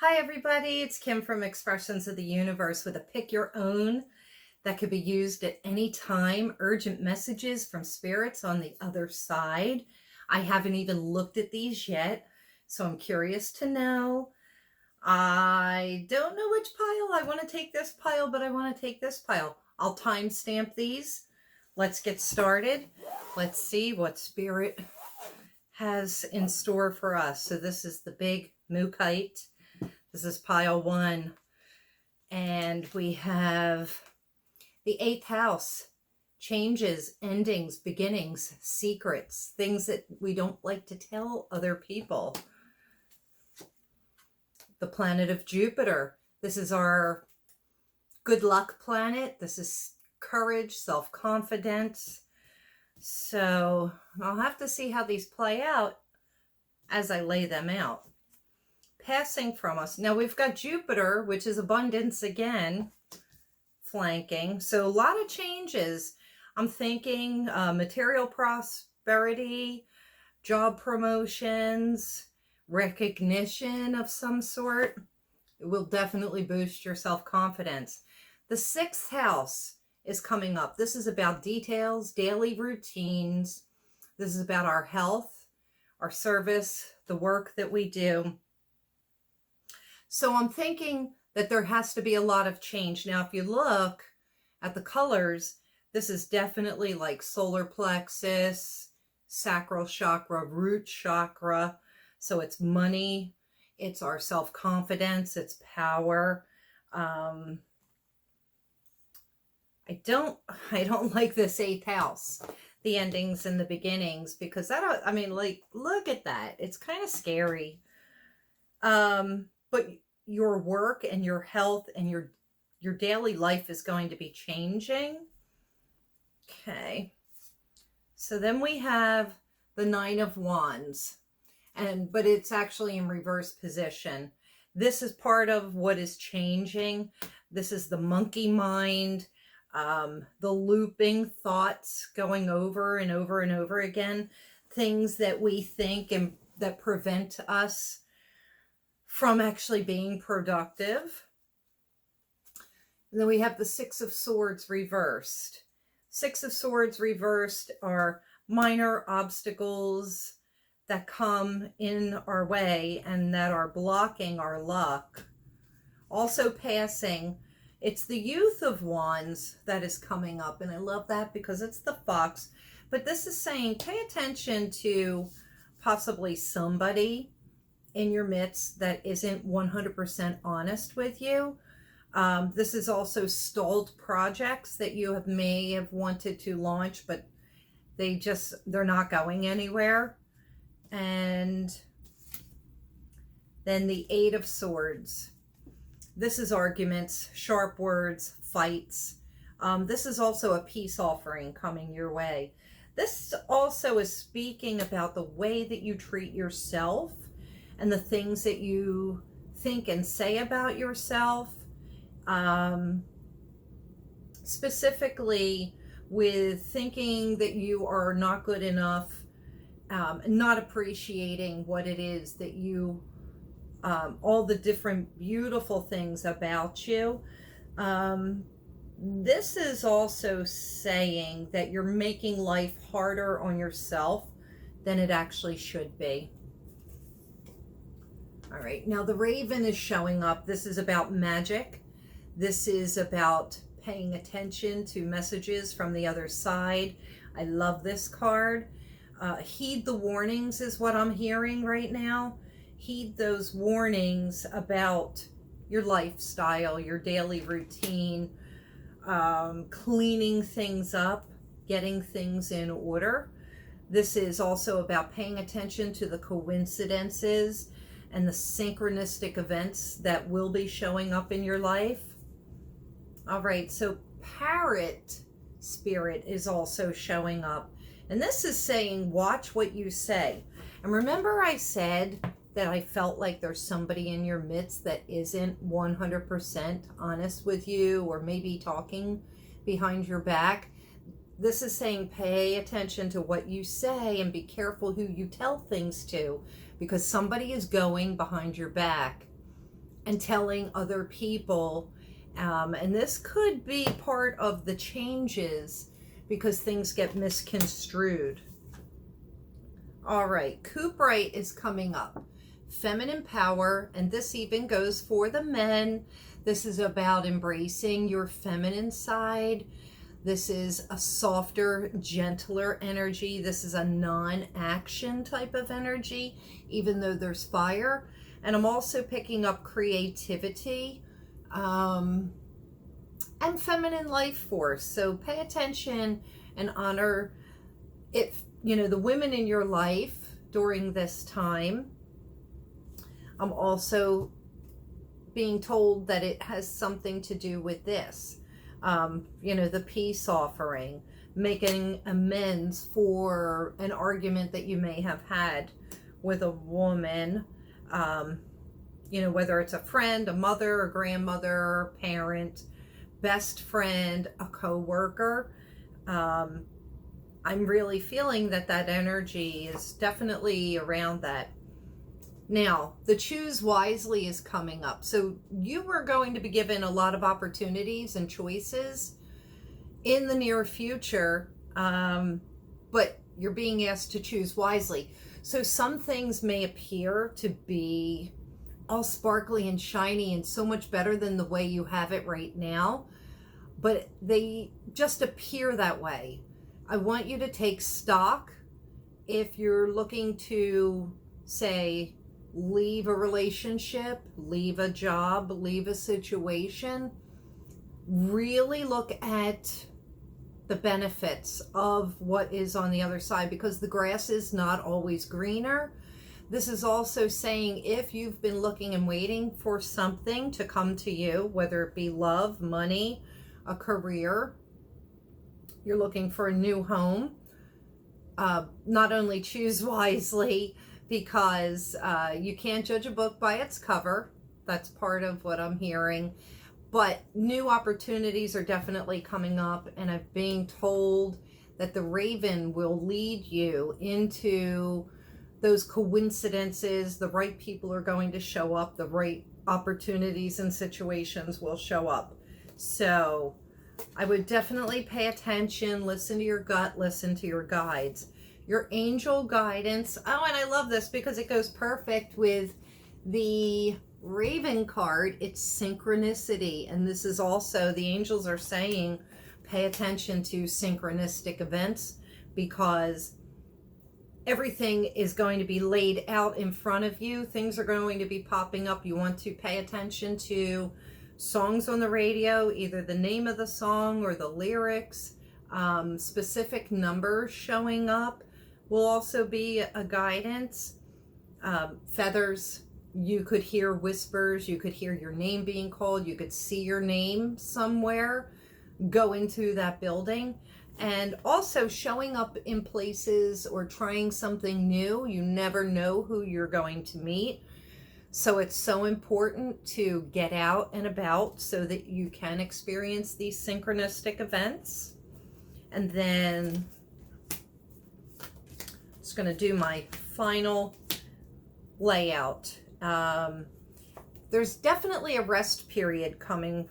Hi, everybody. It's Kim from Expressions of the Universe with a pick your own that could be used at any time. Urgent messages from spirits on the other side. I haven't even looked at these yet, so I'm curious to know. I don't know which pile. I want to take this pile, but I want to take this pile. I'll timestamp these. Let's get started. Let's see what spirit has in store for us. So this is the big Mookite. This is pile one. And we have the 8th house. Changes, endings, beginnings, secrets, things that we don't like to tell other people. The planet of Jupiter. This is our good luck planet. This is courage, self-confidence. So I'll have to see how these play out as I lay them out. Passing from us. Now we've got Jupiter, which is abundance again, flanking. So a lot of changes. I'm thinking material prosperity, job promotions, recognition of some sort. It will definitely boost your self-confidence. The 6th house is coming up. This is about details, daily routines. This is about our health, our service, the work that we do. So I'm thinking that there has to be a lot of change. Now, if you look at the colors, this is definitely like solar plexus, sacral chakra, root chakra. So it's money, it's our self-confidence, it's power. I don't like this 8th house, the endings and the beginnings, because that, I mean, like, look at that. It's kind of scary. But your work and your health and your daily life is going to be changing. Okay. So then we have the 9 of Wands, but it's actually in reverse position. This is part of what is changing. This is the monkey mind, the looping thoughts going over and over and over again, things that we think and that prevent us from actually being productive. And then we have the 6 of Swords reversed. 6 of Swords reversed are minor obstacles that come in our way and that are blocking our luck. Also passing, it's the Youth of Wands that is coming up. And I love that because it's the fox. But this is saying pay attention to possibly somebody in your midst that isn't 100% honest with you. This is also stalled projects that you may have wanted to launch, but they're not going anywhere. And then the 8 of Swords. This is arguments, sharp words, fights. This is also a peace offering coming your way. This also is speaking about the way that you treat yourself and the things that you think and say about yourself, specifically with thinking that you are not good enough, not appreciating what it is that you, all the different beautiful things about you. This is also saying that you're making life harder on yourself than it actually should be. All right, now the Raven is showing up. This is about magic. This is about paying attention to messages from the other side. I love this card. Heed the warnings is what I'm hearing right now. Heed those warnings about your lifestyle, your daily routine, cleaning things up, getting things in order. This is also about paying attention to the coincidences and the synchronistic events that will be showing up in your life. All right, so Parrot Spirit is also showing up. And this is saying, watch what you say. And remember I said that I felt like there's somebody in your midst that isn't 100% honest with you, or maybe talking behind your back. This is saying pay attention to what you say and be careful who you tell things to, because somebody is going behind your back and telling other people. And this could be part of the changes because things get misconstrued. All right, Cooperite is coming up. Feminine power, and this even goes for the men. This is about embracing your feminine side. This is a softer, gentler energy. This is a non-action type of energy, even though there's fire. And I'm also picking up creativity and feminine life force. So pay attention and honor if the women in your life during this time. I'm also being told that it has something to do with this. The peace offering, making amends for an argument that you may have had with a woman, whether it's a friend, a mother, a grandmother, parent, best friend, a co-worker. I'm really feeling that energy is definitely around that. Now, the choose wisely is coming up. So you are going to be given a lot of opportunities and choices in the near future, but you're being asked to choose wisely. So some things may appear to be all sparkly and shiny and so much better than the way you have it right now, but they just appear that way. I want you to take stock. If you're looking to, say, leave a relationship, leave a job, leave a situation, really look at the benefits of what is on the other side, because the grass is not always greener. This is also saying if you've been looking and waiting for something to come to you, whether it be love, money, a career, you're looking for a new home, not only choose wisely, because you can't judge a book by its cover. That's part of what I'm hearing. But new opportunities are definitely coming up, and I'm being told that the raven will lead you into those coincidences. The right people are going to show up. The right opportunities and situations will show up. So I would definitely pay attention, listen to your gut, listen to your guides. Your angel guidance. Oh, and I love this because it goes perfect with the Raven card. It's synchronicity. And this is also, the angels are saying, pay attention to synchronistic events, because everything is going to be laid out in front of you. Things are going to be popping up. You want to pay attention to songs on the radio, either the name of the song or the lyrics, specific numbers showing up will also be a guidance. Feathers, you could hear whispers, you could hear your name being called, you could see your name somewhere, go into that building. And also showing up in places or trying something new. You never know who you're going to meet. So it's so important to get out and about so that you can experience these synchronistic events. And then just going to do my final layout. There's definitely a rest period coming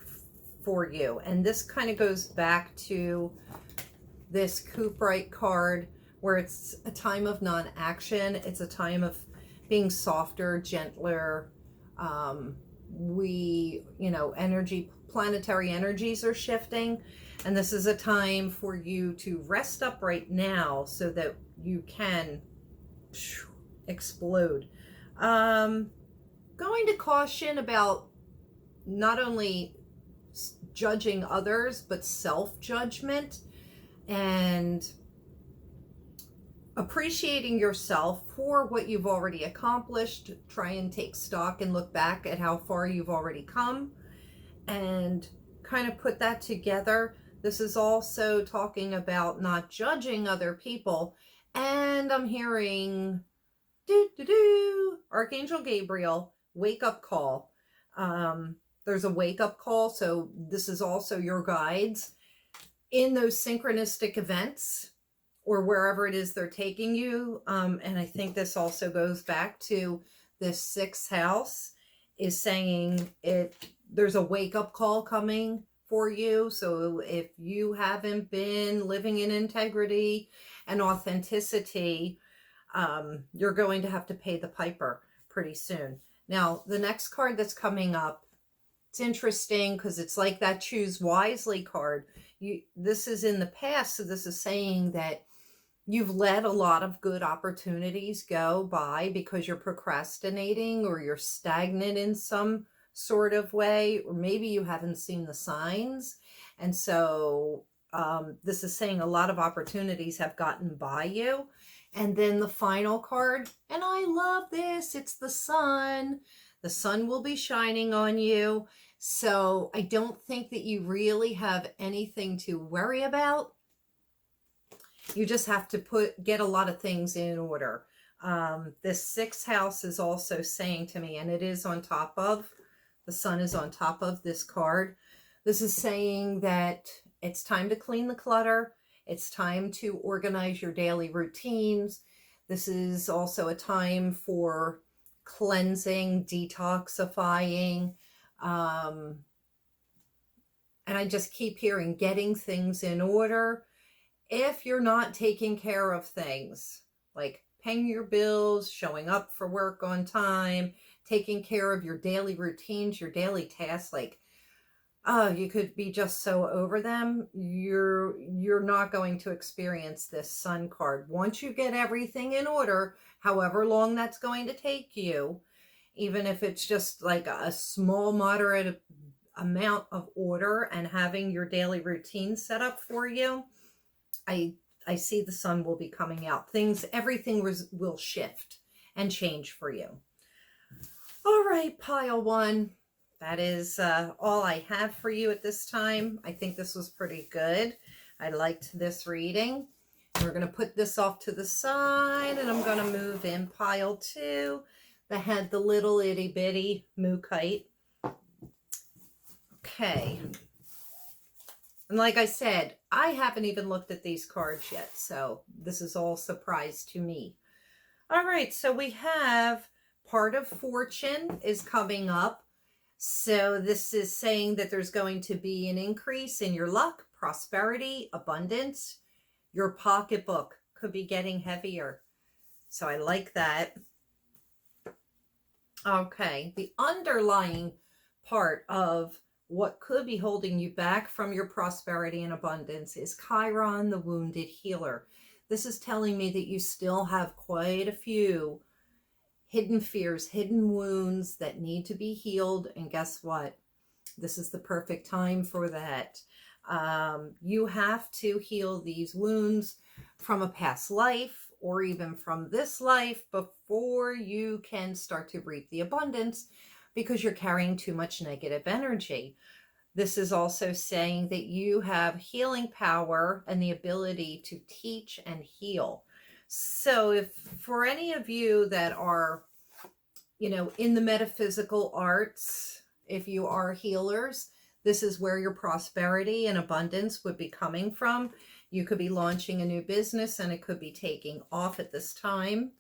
for you. And this kind of goes back to this Cooperite card, where it's a time of non-action. It's a time of being softer, gentler. Planetary energies are shifting. And this is a time for you to rest up right now so that you can explode. Going to caution about not only judging others, but self-judgment, and appreciating yourself for what you've already accomplished. Try and take stock and look back at how far you've already come and kind of put that together. This is also talking about not judging other people. And I'm hearing Archangel Gabriel, wake up call. There's a wake up call. So this is also your guides in those synchronistic events or wherever it is they're taking you. And I think this also goes back to this 6th house. is saying there's a wake-up call coming for you. So if you haven't been living in integrity and authenticity, you're going to have to pay the piper pretty soon. Now, the next card that's coming up, it's interesting because it's like that choose wisely card. This is in the past, so this is saying that you've let a lot of good opportunities go by because you're procrastinating or you're stagnant in some sort of way, or maybe you haven't seen the signs. And so this is saying a lot of opportunities have gotten by you. And then the final card, and I love this, it's the sun. The sun will be shining on you. So I don't think that you really have anything to worry about. You just have to get a lot of things in order. This sixth house is also saying to me, and it is on top of, the sun is on top of this card. This is saying that it's time to clean the clutter. It's time to organize your daily routines. This is also a time for cleansing, detoxifying. And I just keep hearing getting things in order. If you're not taking care of things, like paying your bills, showing up for work on time, taking care of your daily routines, your daily tasks, like, oh, you could be just so over them, you're not going to experience this sun card. Once you get everything in order, however long that's going to take you, even if it's just like a small, moderate amount of order and having your daily routine set up for you, I see the sun will be coming out. Everything will shift and change for you. All right, pile one. That is all I have for you at this time. I think this was pretty good. I liked this reading. We're going to put this off to the side, and I'm going to move in pile two that had the little itty bitty moo kite. Okay. And like I said, I haven't even looked at these cards yet, so this is all surprise to me. All right, so we have part of fortune is coming up. So this is saying that there's going to be an increase in your luck, prosperity, abundance. Your pocketbook could be getting heavier. So I like that. Okay, the underlying part of what could be holding you back from your prosperity and abundance is Chiron, the wounded healer. This is telling me that you still have quite a few hidden fears, hidden wounds that need to be healed. And guess what? This is the perfect time for that. You have to heal these wounds from a past life or even from this life before you can start to reap the abundance, because you're carrying too much negative energy. This is also saying that you have healing power and the ability to teach and heal. So if for any of you that are, in the metaphysical arts, if you are healers, this is where your prosperity and abundance would be coming from. You could be launching a new business and it could be taking off at this time.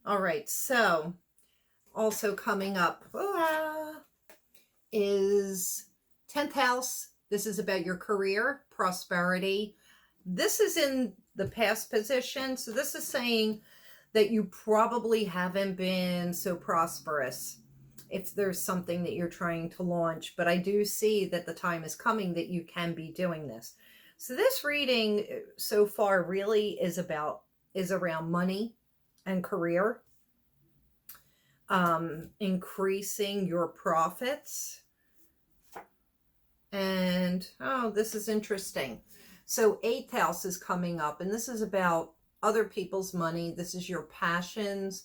All right, so also coming up is 10th house. This is about your career, prosperity. This is in the past position. So this is saying that you probably haven't been so prosperous if there's something that you're trying to launch. But I do see that the time is coming that you can be doing this. So this reading so far really is around money and career. Increasing your profits. And, this is interesting. So 8th house is coming up, and this is about other people's money. This is your passions.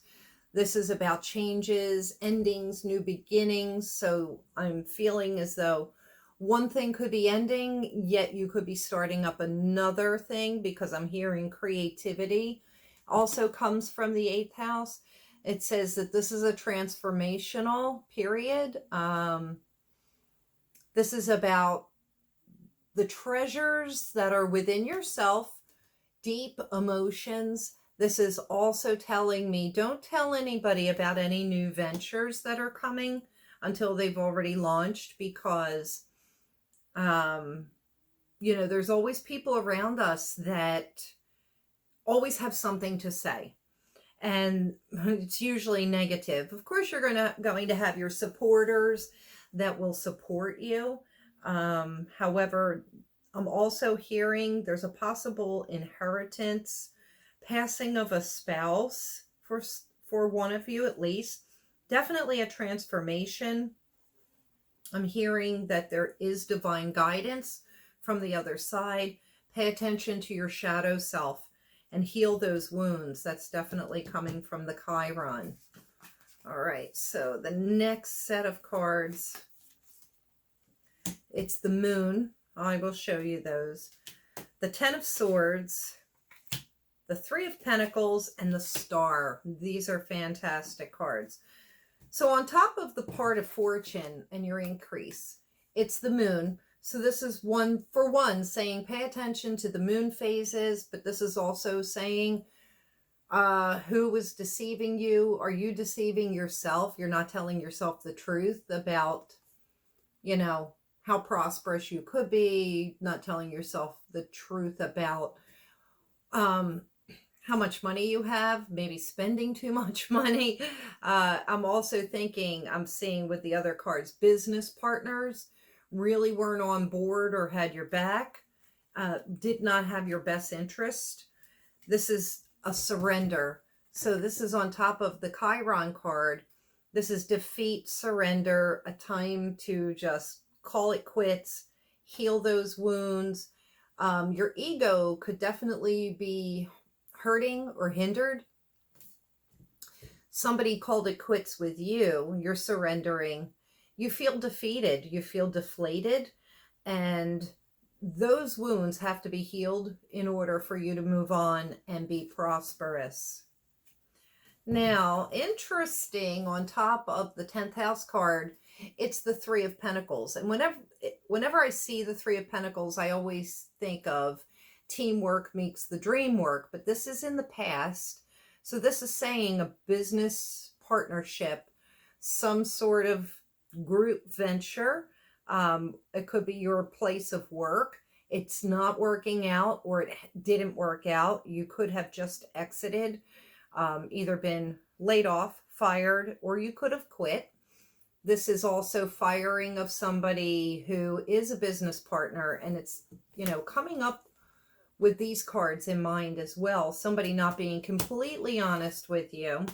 This is about changes, endings, new beginnings. So I'm feeling as though one thing could be ending, yet you could be starting up another thing, because I'm hearing creativity also comes from the 8th house. It says that this is a transformational period. This is about the treasures that are within yourself, deep emotions. This is also telling me, don't tell anybody about any new ventures that are coming. until they've already launched, because, there's always people around us that always have something to say. And it's usually negative. Of course, you're going to have your supporters that will support you. However, I'm also hearing there's a possible inheritance, passing of a spouse for one of you at least. Definitely a transformation. I'm hearing that there is divine guidance from the other side. Pay attention to your shadow self and heal those wounds. That's definitely coming from the Chiron. All right, so the next set of cards, it's the Moon. I will show you those. The Ten of Swords, the Three of Pentacles, and the Star. These are fantastic cards. So on top of the part of fortune and your increase, it's the Moon. So this is one saying pay attention to the moon phases, but this is also saying who is deceiving you? Are you deceiving yourself? You're not telling yourself the truth about, how prosperous you could be, not telling yourself the truth about how much money you have, maybe spending too much money. I'm also thinking, I'm seeing with the other cards, business partners really weren't on board or had your back, did not have your best interest. This is a surrender. So this is on top of the Chiron card. This is defeat, surrender, a time to just call it quits, heal those wounds. Your ego could definitely be hurting or hindered. Somebody called it quits with you. You're surrendering. You feel defeated. You feel deflated. And those wounds have to be healed in order for you to move on and be prosperous. Now, interesting, on top of the 10th house card, it's the Three of Pentacles. And whenever I see the Three of Pentacles, I always think of teamwork makes the dream work. But this is in the past. So this is saying a business partnership, some sort of group venture. It could be your place of work. It's not working out, or it didn't work out. You could have just exited, either been laid off, fired, or you could have quit. This is also firing of somebody who is a business partner, and it's, coming up with these cards in mind as well. Somebody not being completely honest with you.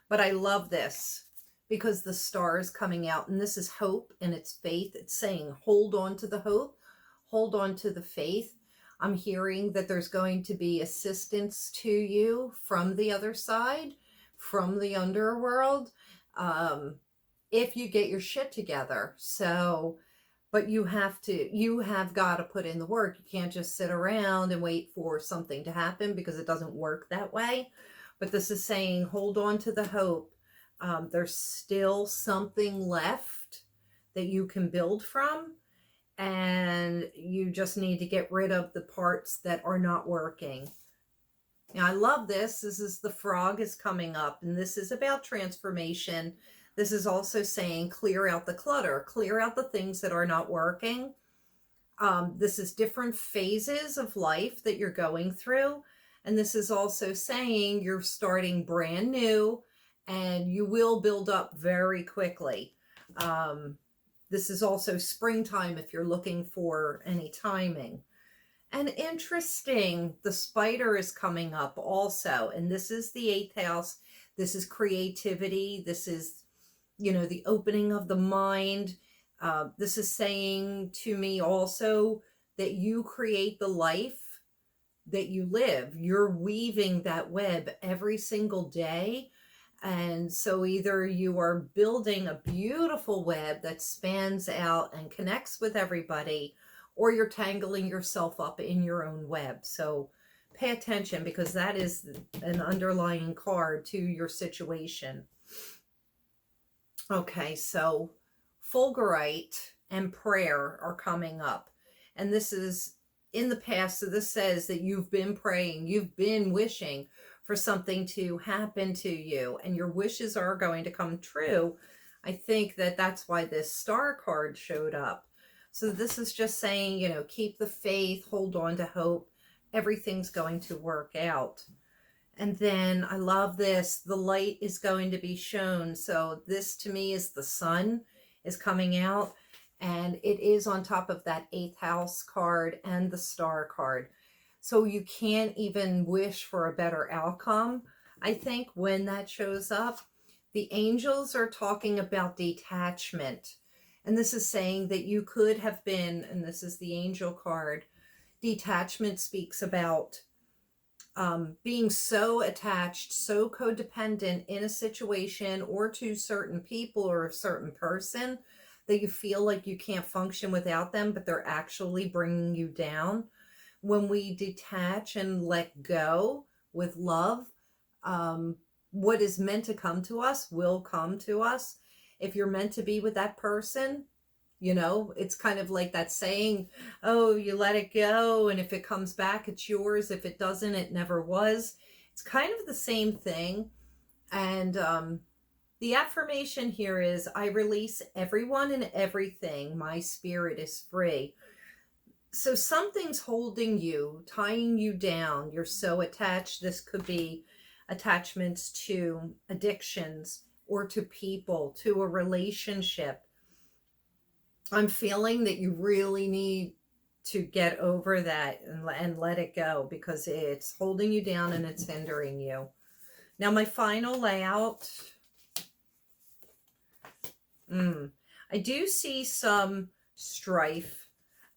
But I love this because the Star is coming out, and this is hope and it's faith. It's saying hold on to the hope, hold on to the faith. I'm hearing that there's going to be assistance to you from the other side, from the underworld, if you get your shit together. So, but you have got to put in the work. You can't just sit around and wait for something to happen, because it doesn't work that way. But this is saying hold on to the hope. There's still something left that you can build from, and you just need to get rid of the parts that are not working. Now, I love this. This is the Frog is coming up, and this is about transformation. This is also saying clear out the clutter, clear out the things that are not working. This is different phases of life that you're going through. And this is also saying you're starting brand new, and you will build up very quickly. This is also springtime if you're looking for any timing. And interesting, the Spider is coming up also. And this is the 8th house. This is creativity. This is, the opening of the mind. This is saying to me also that you create the life that you live. You're weaving that web every single day. And so either you are building a beautiful web that spans out and connects with everybody, or you're tangling yourself up in your own web. So pay attention, because that is an underlying card to your situation. Okay, so Fulgurite and prayer are coming up. And this is in the past. So this says that you've been praying, you've been wishing for something to happen to you and your wishes are going to come true, I think that that's why this star card showed up. So this is just saying, you know, keep the faith, hold on to hope. Everything's going to work out. And then I love this. The light is going to be shown. So this to me is the sun is coming out. And it is on top of that 8th house card and the star card. So you can't even wish for a better outcome. I think when that shows up, the angels are talking about detachment. And this is saying that you could have been, and this is the angel card, detachment speaks about being so attached, so codependent in a situation or to certain people or a certain person that you feel like you can't function without them, but they're actually bringing you down. When we detach and let go with love, what is meant to come to us will come to us. If you're meant to be with that person, you know, it's kind of like that saying, oh, you let it go, and if it comes back, it's yours. If it doesn't, it never was. It's kind of the same thing. And the affirmation here is, I release everyone and everything. My spirit is free. So something's holding you, tying you down. You're so attached. This could be attachments to addictions or to people, to a relationship. I'm feeling that you really need to get over that and let it go, because it's holding you down and it's hindering you. Now my final layout. I do see some strife.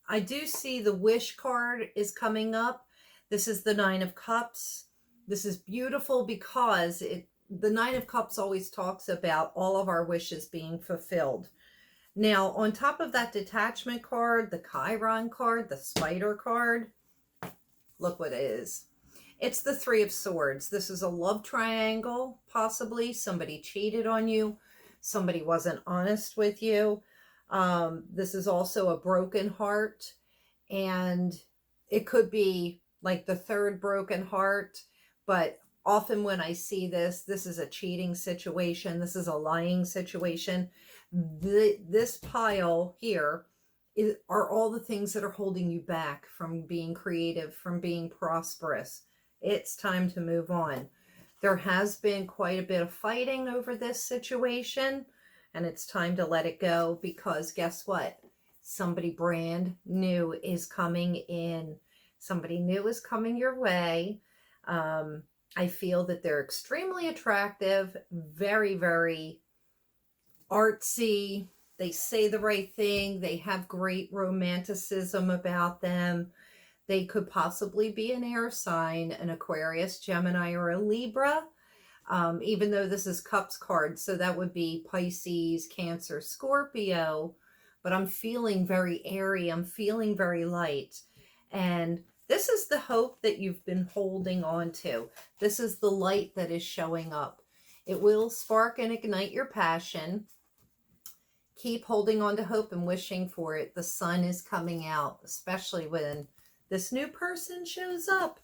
I do see the wish card is coming up. This is the 9 of Cups. This is beautiful because the 9 of Cups always talks about all of our wishes being fulfilled. Now, on top of that detachment card, the Chiron card, the spider card, look what it is. It's the 3 of Swords. This is a love triangle, possibly. Somebody cheated on you. Somebody wasn't honest with you. This is also a broken heart. And it could be like the 3rd broken heart. But often when I see this, this is a cheating situation. This is a lying situation. This pile here are all the things that are holding you back from being creative, from being prosperous. It's time to move on. There has been quite a bit of fighting over this situation, and it's time to let it go, because guess what? Somebody brand new is coming in. Somebody new is coming your way. I feel that they're extremely attractive, very, very artsy. They say the right thing. They have great romanticism about them. They could possibly be an air sign, an Aquarius, Gemini, or a Libra, even though this is Cups card. So that would be Pisces, Cancer, Scorpio. But I'm feeling very airy. I'm feeling very light. And this is the hope that you've been holding on to. This is the light that is showing up. It will spark and ignite your passion. Keep holding on to hope and wishing for it. The sun is coming out, especially when this new person shows up.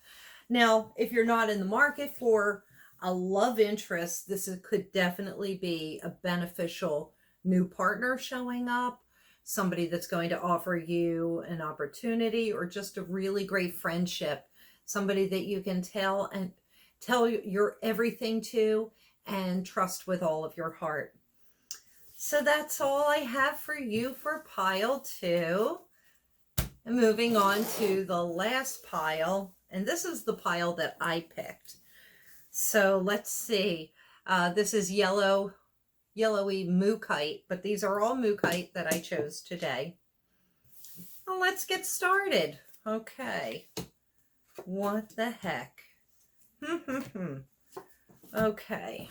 Now, if you're not in the market for a love interest, this could definitely be a beneficial new partner showing up. Somebody that's going to offer you an opportunity, or just a really great friendship. Somebody that you can tell your everything to and trust with all of your heart. So that's all I have for you for pile 2. And moving on to the last pile. And this is the pile that I picked. So let's see. This is yellowy mookaite, but these are all mookaite that I chose today. Well, let's get started. Okay. What the heck? Okay.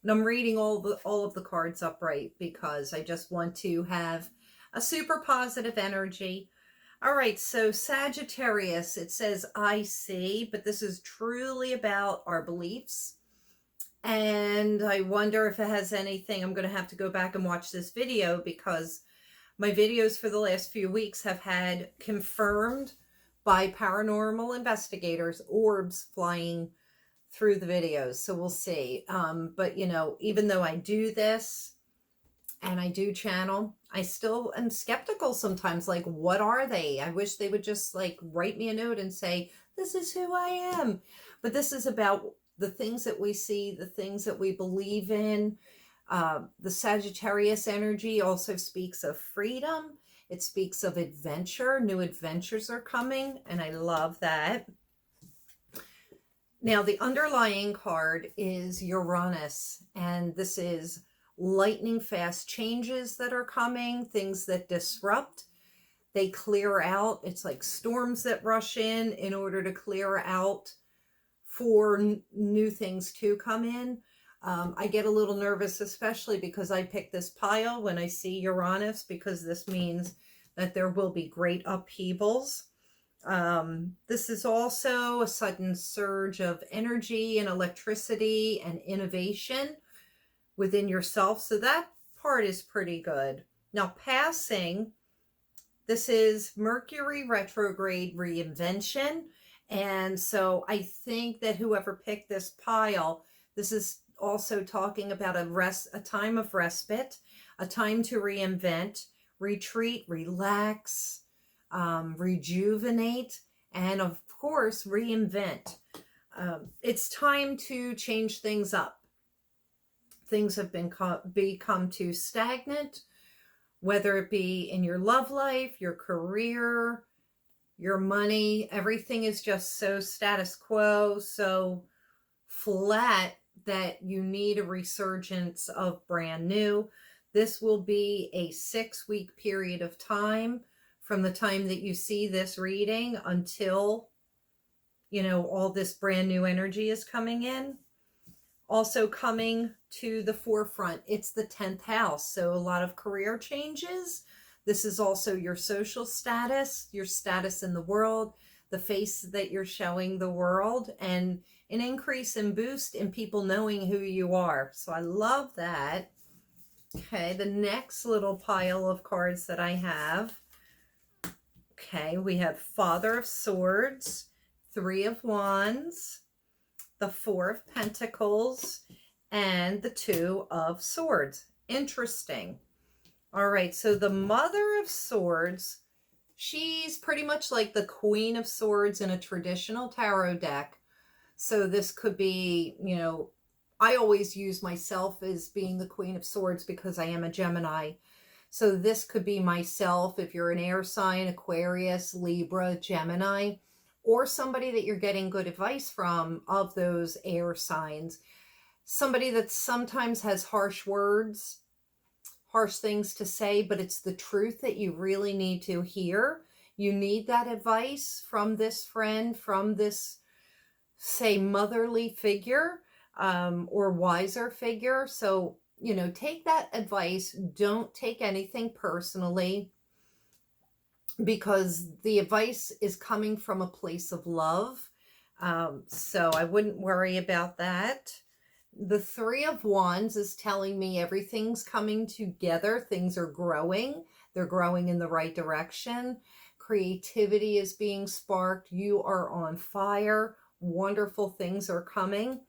And I'm reading all of the cards upright because I just want to have a super positive energy. All right, so Sagittarius, it says I see, but this is truly about our beliefs. And I wonder if it has anything. I'm going to have to go back and watch this video, because my videos for the last few weeks have had confirmed by paranormal investigators orbs flying through the videos. So we'll see. But, you know, even though I do this and I do channel, I still am skeptical sometimes. Like, what are they? I wish they would just like write me a note and say, this is who I am. But this is about the things that we see, the things that we believe in. The Sagittarius energy also speaks of freedom. It speaks of adventure. New adventures are coming, and I love that. Now, the underlying card is Uranus, and this is lightning fast changes that are coming, things that disrupt. They clear out. It's like storms that rush in order to clear out for new things to come in. I get a little nervous, especially because I picked this pile when I see Uranus, because this means that there will be great upheavals. This is also a sudden surge of energy and electricity and innovation within yourself. So that part is pretty good. Now, passing, this is Mercury retrograde reinvention. And so I think that whoever picked this pile, this is also talking about a time of respite, a time to reinvent, retreat, relax, rejuvenate, and of course, reinvent. It's time to change things up. Things have become too stagnant, whether it be in your love life, your career, your money. Everything is just so status quo, so flat, that you need a resurgence of brand new. This will be a 6-week period of time from the time that you see this reading until, you know, all this brand new energy is coming in. Also coming to the forefront, it's the 10th house. So a lot of career changes. This is also your social status, your status in the world, the face that you're showing the world, and an increase and boost in people knowing who you are. So I love that. Okay, the next little pile of cards that I have. Okay, we have Father of Swords, Three of Wands, the Four of Pentacles, and the Two of Swords. Interesting. All right, so the Mother of Swords, she's pretty much like the Queen of Swords in a traditional tarot deck. So this could be, you know, I always use myself as being the Queen of Swords because I am a Gemini. So this could be myself if you're an air sign, Aquarius, Libra, Gemini, or somebody that you're getting good advice from of those air signs. Somebody that sometimes has harsh words, harsh things to say, but it's the truth that you really need to hear. You need that advice from this friend, from this, say, motherly figure, or wiser figure. So, you know, take that advice. Don't take anything personally, because the advice is coming from a place of love. So I wouldn't worry about that. The Three of Wands is telling me everything's coming together. Things are growing. They're growing in the right direction. Creativity is being sparked. You are on fire. Wonderful things are coming.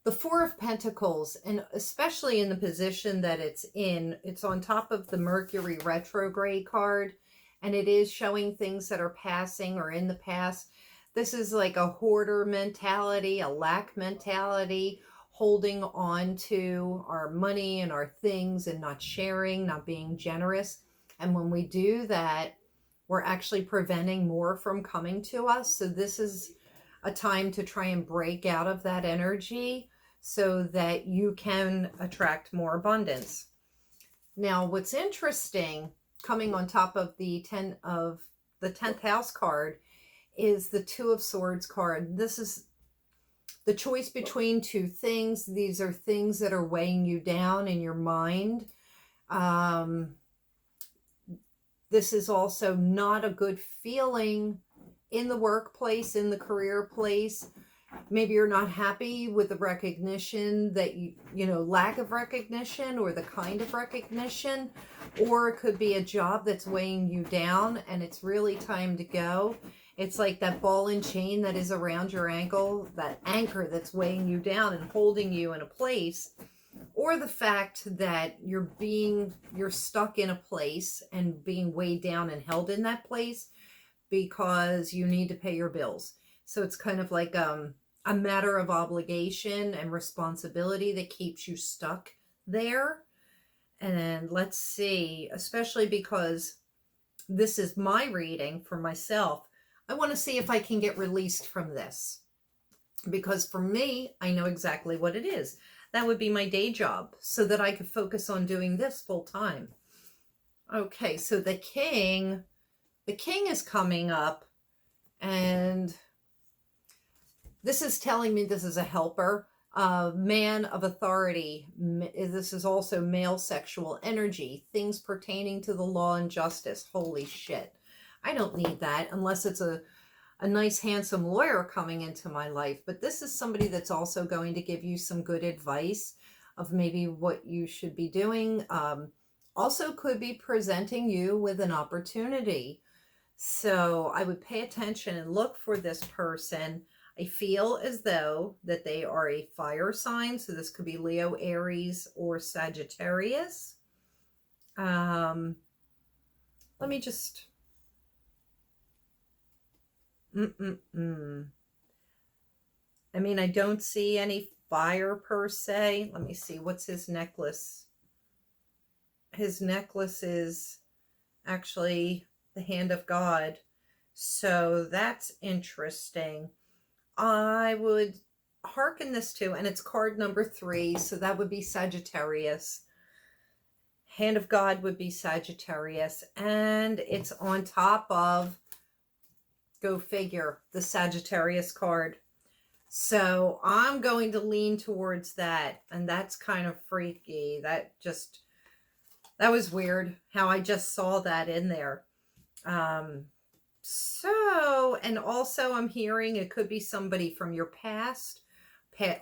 The Four of Pentacles, and especially in the position that it's in, it's on top of the Mercury retrograde card, and it is showing things that are passing or in the past. This is like a hoarder mentality, a lack mentality, holding on to our money and our things and not sharing, not being generous. And when we do that, we're actually preventing more from coming to us. So this is a time to try and break out of that energy so that you can attract more abundance. Now, what's interesting, coming on top of the 10th house card, is the Two of Swords card. This is the choice between two things. These are things that are weighing you down in your mind. This is also not a good feeling in the workplace, in the career place. Maybe you're not happy with the recognition that you know, lack of recognition or the kind of recognition, or it could be a job that's weighing you down and it's really time to go. It's like that ball and chain that is around your ankle, that anchor that's weighing you down and holding you in a place, or the fact that you're stuck in a place and being weighed down and held in that place because you need to pay your bills. So it's kind of like a matter of obligation and responsibility that keeps you stuck there. And let's see, especially because this is my reading for myself, I want to see if I can get released from this. Because for me, I know exactly what it is. That would be my day job so that I could focus on doing this full time. Okay, so the king is coming up, and this is telling me this is a helper, man of authority. This is also male sexual energy, things pertaining to the law and justice. Holy shit. I don't need that unless it's a nice, handsome lawyer coming into my life. But this is somebody that's also going to give you some good advice of maybe what you should be doing. Also could be presenting you with an opportunity. So I would pay attention and look for this person. I feel as though that they are a fire sign. So this could be Leo, Aries, or Sagittarius. Let me just... I mean, I don't see any fire per se. Let me see. What's his necklace? His necklace is actually the hand of God. So that's interesting. I would hearken this to, and it's card number 3. So that would be Sagittarius. Hand of God would be Sagittarius. And it's on top of, go figure, the Sagittarius card. So I'm going to lean towards that. And that's kind of freaky. That was weird how I just saw that in there. So, and also I'm hearing it could be somebody from your past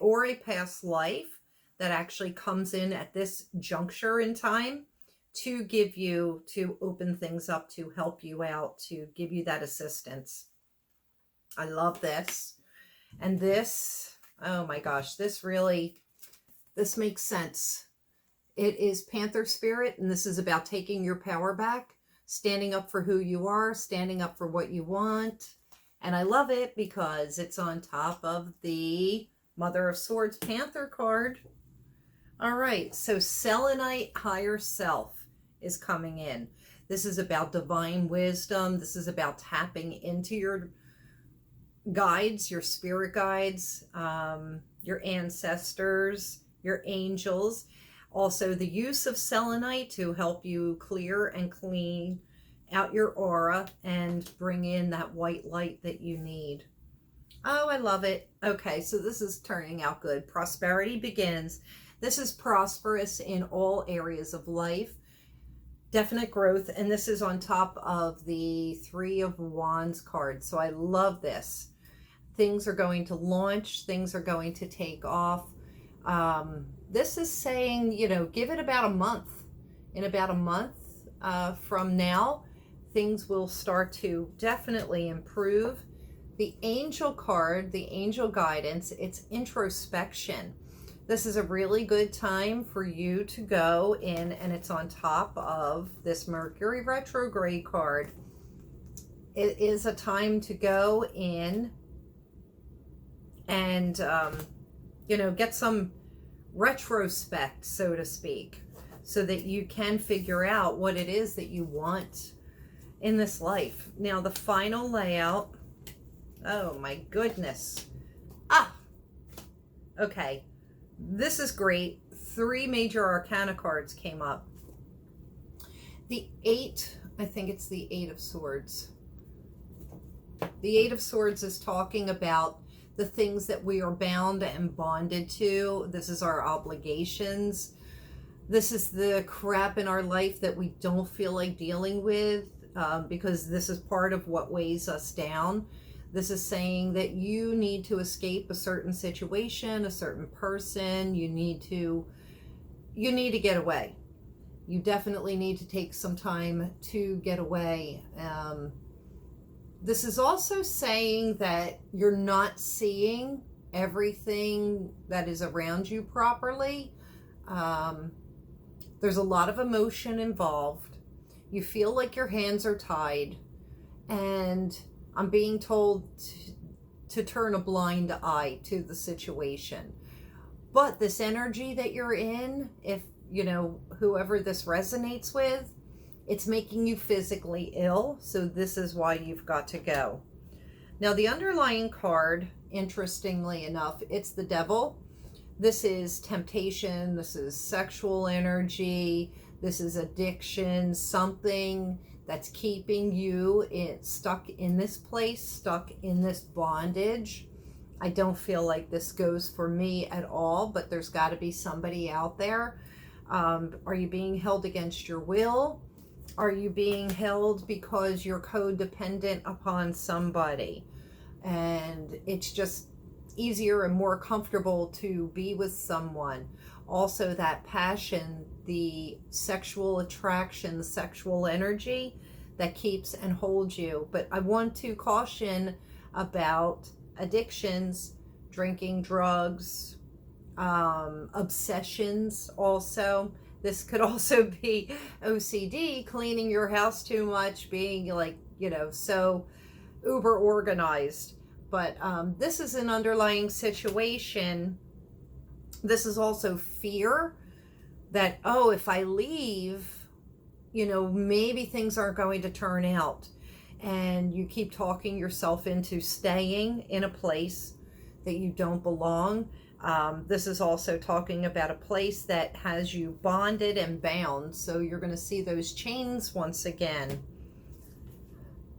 or a past life that actually comes in at this juncture in time to open things up, to help you out, to give you that assistance. I love this. And this, oh my gosh, this makes sense. It is Panther Spirit, and this is about taking your power back, standing up for who you are, standing up for what you want. And I love it because it's on top of the Mother of Swords Panther card. All right, so Selenite Higher Self is coming in. This is about divine wisdom. This is about tapping into your guides, your spirit guides, your ancestors, your angels. Also, the use of selenite to help you clear and clean out your aura and bring in that white light that you need. Oh, I love it. Okay, so this is turning out good. Prosperity begins. This is prosperous in all areas of life. Definite growth. And this is on top of the 3 of Wands card. So I love this. Things are going to launch. Things are going to take off. This is saying, give it about a month. In about a month from now, things will start to definitely improve. The angel card, the angel guidance, it's introspection. This is a really good time for you to go in, and it's on top of this Mercury retrograde card. It is a time to go in and, get some retrospect, so to speak, so that you can figure out what it is that you want in this life. Now, the final layout, oh my goodness. Okay. This is great. 3 major arcana cards came up. The 8, I think it's the 8 of Swords. The 8 of Swords is talking about the things that we are bound and bonded to. This is our obligations. This is the crap in our life that we don't feel like dealing with because this is part of what weighs us down. This is saying that you need to escape a certain situation, a certain person. You need to get away. You definitely need to take some time to get away. This is also saying that you're not seeing everything that is around you properly. There's a lot of emotion involved. You feel like your hands are tied, and I'm being told to turn a blind eye to the situation. But this energy that you're in, if you know, whoever this resonates with, it's making you physically ill. So this is why you've got to go. Now, the underlying card, interestingly enough, it's the Devil. This is temptation. This is sexual energy. This is addiction, something that's keeping you stuck in this place, stuck in this bondage. I don't feel like this goes for me at all, but there's got to be somebody out there. Are you being held against your will? Are you being held because you're codependent upon somebody? And it's just easier and more comfortable to be with someone. Also, that passion, the sexual attraction, the sexual energy that keeps and holds you. But I want to caution about addictions, drinking, drugs, obsessions also. This could also be OCD, cleaning your house too much, being like, you know, so uber organized. But this is an underlying situation. This is also fear that, oh, if I leave, you know, maybe things aren't going to turn out. And you keep talking yourself into staying in a place that you don't belong. This is also talking about a place that has you bonded and bound. So you're going to see those chains once again.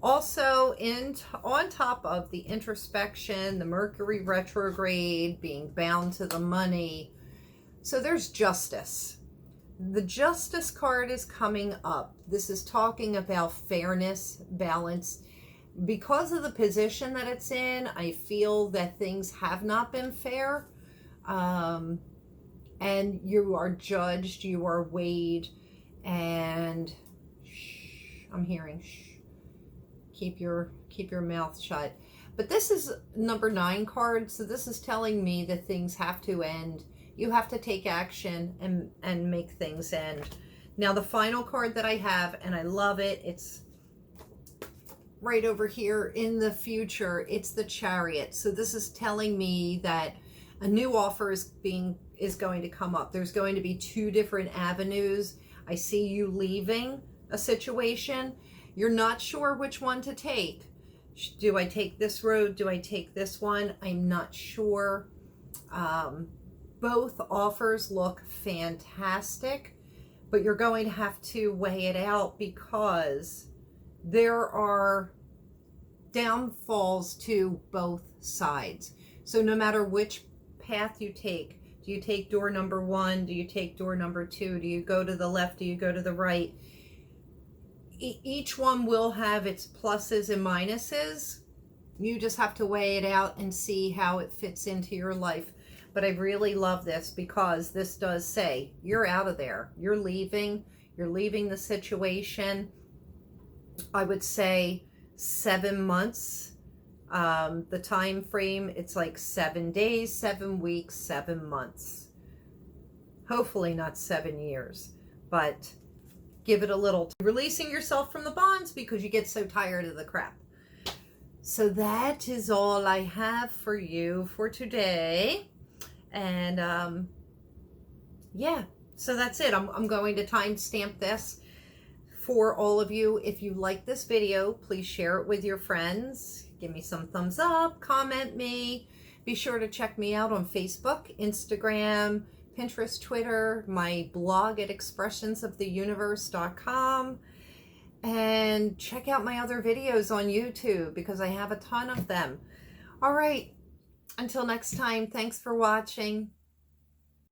Also, on top of the introspection, the Mercury retrograde, being bound to the money, so there's justice. The Justice card is coming up. This is talking about fairness, balance. Because of the position that it's in, I feel that things have not been fair. And you are judged, you are weighed, and I'm hearing keep your mouth shut. But this is number 9 card, so this is telling me that things have to end. You have to take action and make things end. Now, the final card that I have, and I love it, it's right over here in the future. It's the Chariot. So this is telling me that a new offer is going to come up. There's going to be 2 different avenues. I see you leaving a situation. You're not sure which one to take. Do I take this road? Do I take this one? I'm not sure. Both offers look fantastic, but you're going to have to weigh it out because there are downfalls to both sides. So no matter which path you take, do you take door number 1? Do you take door number 2? Do you go to the left? Do you go to the right? Each one will have its pluses and minuses. You just have to weigh it out and see how it fits into your life. But I really love this because this does say you're out of there. You're leaving the situation. I would say 7 months. The time frame, it's like 7 days, 7 weeks, 7 months. Hopefully not 7 years, but give it a little. Releasing yourself from the bonds because you get so tired of the crap. So that is all I have for you for today. And yeah, so that's it. I'm going to timestamp this for all of you. If you like this video, please share it with your friends. Give me some thumbs up, comment me. Be sure to check me out on Facebook, Instagram, Pinterest, Twitter, my blog at expressionsoftheuniverse.com, and check out my other videos on YouTube because I have a ton of them. All right, until next time, thanks for watching.